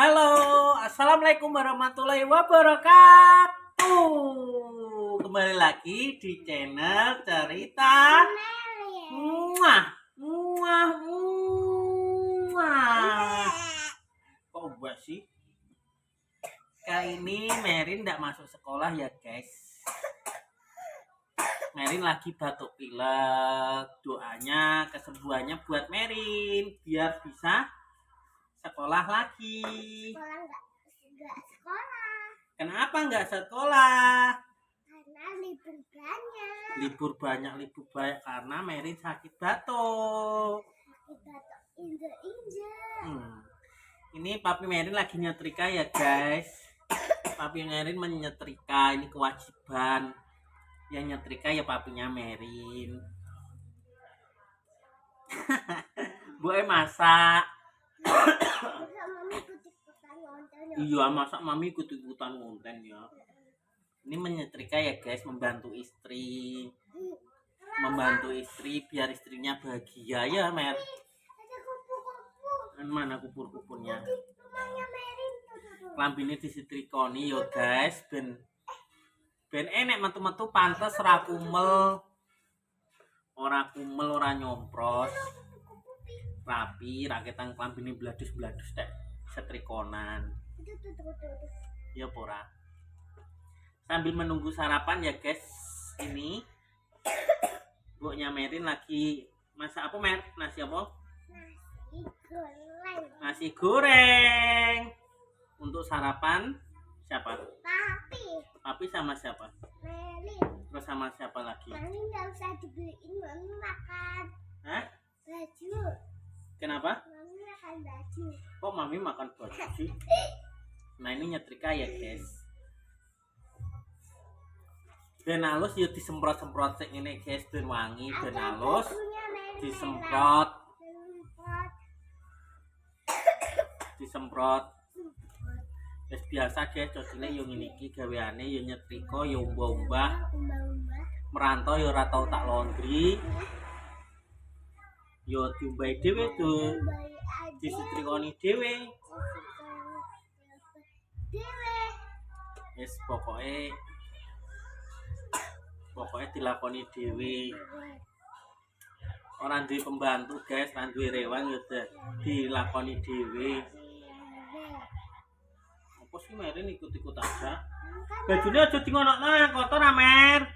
Halo, assalamualaikum warahmatullahi wabarakatuh. Kembali lagi di channel cerita muah muah muah. Kok buat sih? Kali ini Merin tidak masuk sekolah ya guys. Merin lagi batuk pilek. Doanya kesembuhannya buat Merin biar bisa sekolah lagi. Enggak sekolah. Kenapa nggak sekolah? Karena libur banyak. Libur banyak karena Merin sakit batuk. Sakit batuk injek-injek. Ini papi Merin lagi nyetrika ya guys. Papi Merin menyetrika, ini kewajiban. Yang nyetrika ya papinya Merin. Boleh masak. Iya, masa mami ikut-ikutan konten ya. Ini menyetrika ya guys, membantu istri biar istrinya bahagia ya Mer. Ada kupu-kupu. Mana kupur-kupurnya? Rumahnya Merin tuh. Lambine disetrikoni yo guys, ben enek metu-metu pantes ora kumel. Ora nyompros. Rapi, raketan klambine bladus-bladus tek setrikonan. Ya pora. Sambil menunggu sarapan ya guys. Ini Buknya Merin lagi masak apa Mer? Nasi apa? Nasi goreng. Untuk sarapan siapa? Papi sama siapa? Merin. Terus sama siapa lagi? Mami nggak usah dibeliin, Mami makan Hah? baju. Kenapa? Mami makan baju. Kok mami makan baju sih? Nah ini nyetrika ya guys. Ben halus yuk disemprot-semprot sik ngene guys, ben wangi, ben halus. Disemprot. Wis biasa guys, cocile yo ngene iki gaweane yo nyetrika yo umbah-umbah. Merantau yo ora tau tak laundry. Yo diumbahi dhewe tuh. Disetrikoni dhewe. Wis pokoke dilakoni dhewe. Ora duwe pembantu guys, ora duwe rewan yo dilakoni dhewe. Apa sih Merin ikut-ikut aja? Bajune aja dingonokno kotor Amer.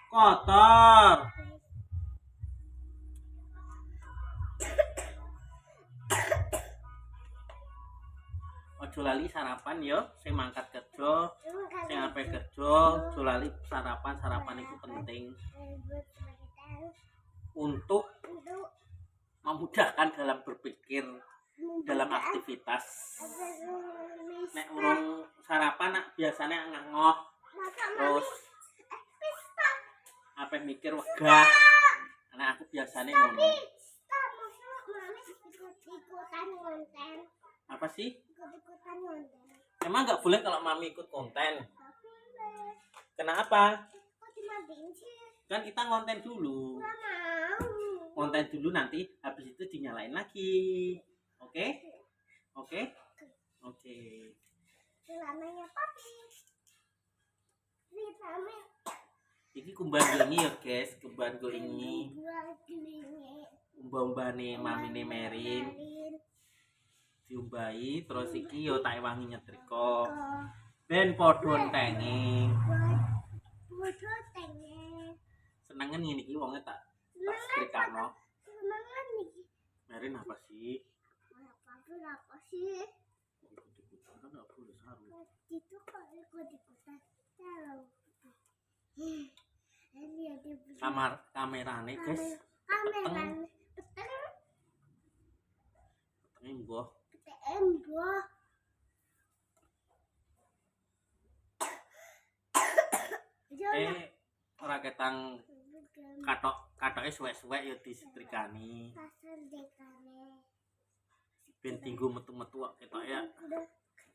Kotor. Ojo lali sarapan yo, sing mangkat kerja, sing ape kerja, ojo lali sarapan itu penting untuk memudahkan dalam berpikir, dalam aktivitas. Nek urung sarapan biasanya ngangoh, terus apa mikir wegah. Nah aku biasanya ngono. Apa sih? Emang nggak boleh kalau mami ikut konten? Kenapa? Kan kita ngonten dulu. Konten dulu nanti habis itu dinyalain lagi. Oke? Oke? Oke. Namanya papi. Iki kumbango ini ya guys, kumbango ini. Umbah-umbane mamine Merin. Diumbahi terus iki yo tak wangi nyetrika. Ben padha entenge. Padha entenge. Senengen ngene iki wonge tak setrikano. Senengan iki. Merin apa sih? Apa sih? Kan enggak boleh saru. Itu kok ikut-ikutan tahu. Kamerane guys. Kamerane peteng. Emboh. Emboh. Raketang katoke suwek-suwek ya disetrikani. Ben tinggu metu-metu kok ketok ya.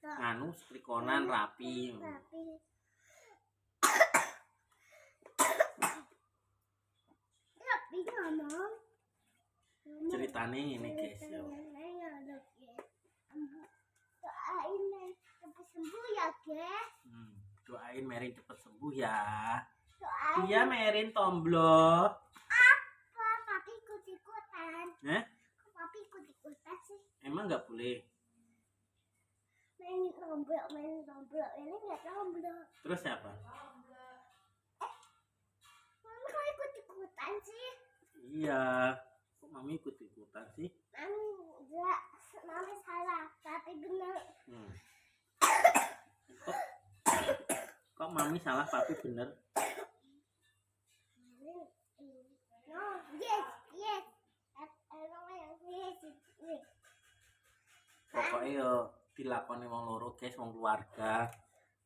Nganu setrikonan rapi. Rapi ngomong. Ceritane ngene guys yo. Guys, Doain Merin cepet sembuh ya. doain. Iya Merin tomblo. Apa papi ikut-ikutan? Kok papi ikut-ikutan sih? Emang nggak boleh. Main nomblok. Ini nggak nomblok. Terus siapa? Mami kok ikut-ikutan sih? Iya. Kok mami ikut ikutan sih? Mami enggak. Mami salah, tapi benar. Kok mami salah papi bener? No, yes. Yes. Pokoknya yo dilakoni wong loro guys, wong keluarga.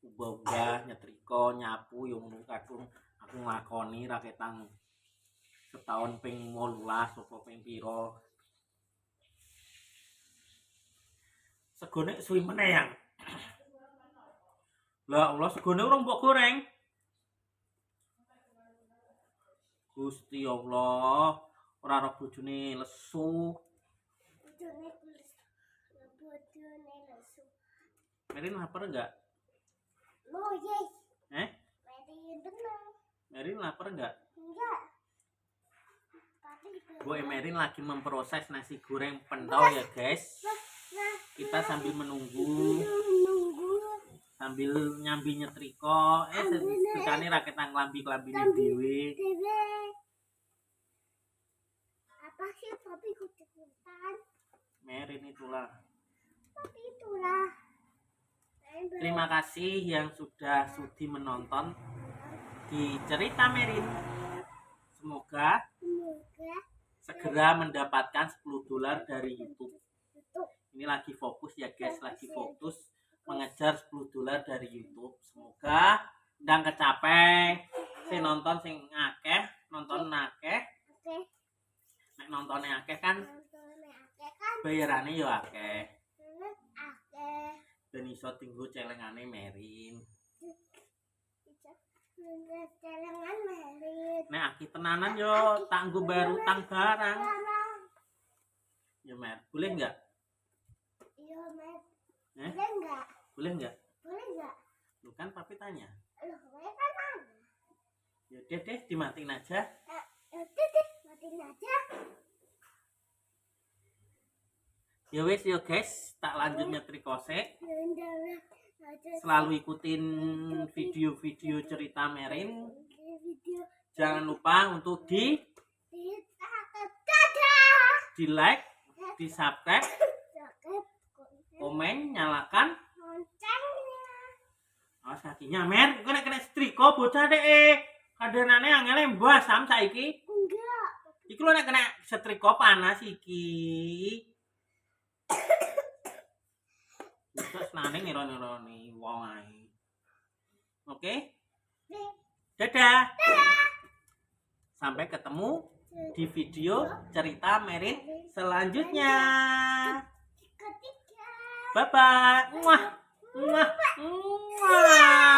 Ubah-ubah, nyetrika, nyapu yo ngono kadung aku nglakoni ra ketang setahun ping 18 apa ping pira. Segone suwi meneh yang. Lah Allah segone urung mbok goreng. Gusti Allah, ora ora bojone lesu. Bojone lesu. Merin lapar enggak? Oh, yes. Mari benar. Merin lapar enggak? Enggak. Tapi Bu Merin lagi memproses nasi goreng pentol ya guys. Kita sambil menunggu, sambil nyambi nyetrika. Sekane ra ketang klambi-klambine dhewe. Apa sih papi ikut-ikutan? Merin itulah. Papi itulah. Terima kasih yang sudah sudi menonton di cerita Merin. Semoga segera mendapatkan $10 dari YouTube. Ini lagi fokus ya guys, lagi fokus mengejar $10 dari YouTube. Semoga ndang kecapai. Sing nonton sing akeh, nonton akeh. Oke. Nek nontone akeh kan Nontonnya akeh kan? bayarane yo akeh. Akeh. Dan iso tinggu celengane Merin. Celengan merit. Nek aki tenanan yo tak nggo bayar utang barang. Ya Mer, boleh enggak? Iya, Mer. Eh? Boleh enggak? Boleh enggak? Boleh enggak? Lu kan papi tanya. Loh, boleh kan mana? Ya deh dimatiin aja. Titik, matiin aja. Ya wes yo guys, tak lanjut nyetrika sik. Nonton aja Selalu ikutin video-video cerita Merin. video Jangan lupa untuk di like, di subscribe, komen, nyalakan loncengnya. awas kakinya Mer, kena setrika bocah deh. Kadanane angel mbah sam saiki. Enggak. Iku lho nek kena setrika panas iki. Terus nane ngira-nirani wong ae. Oke? Dadah. Sampai ketemu di video cerita Merin selanjutnya. Ketiga. Bye bye. Muah. Muah. Muah.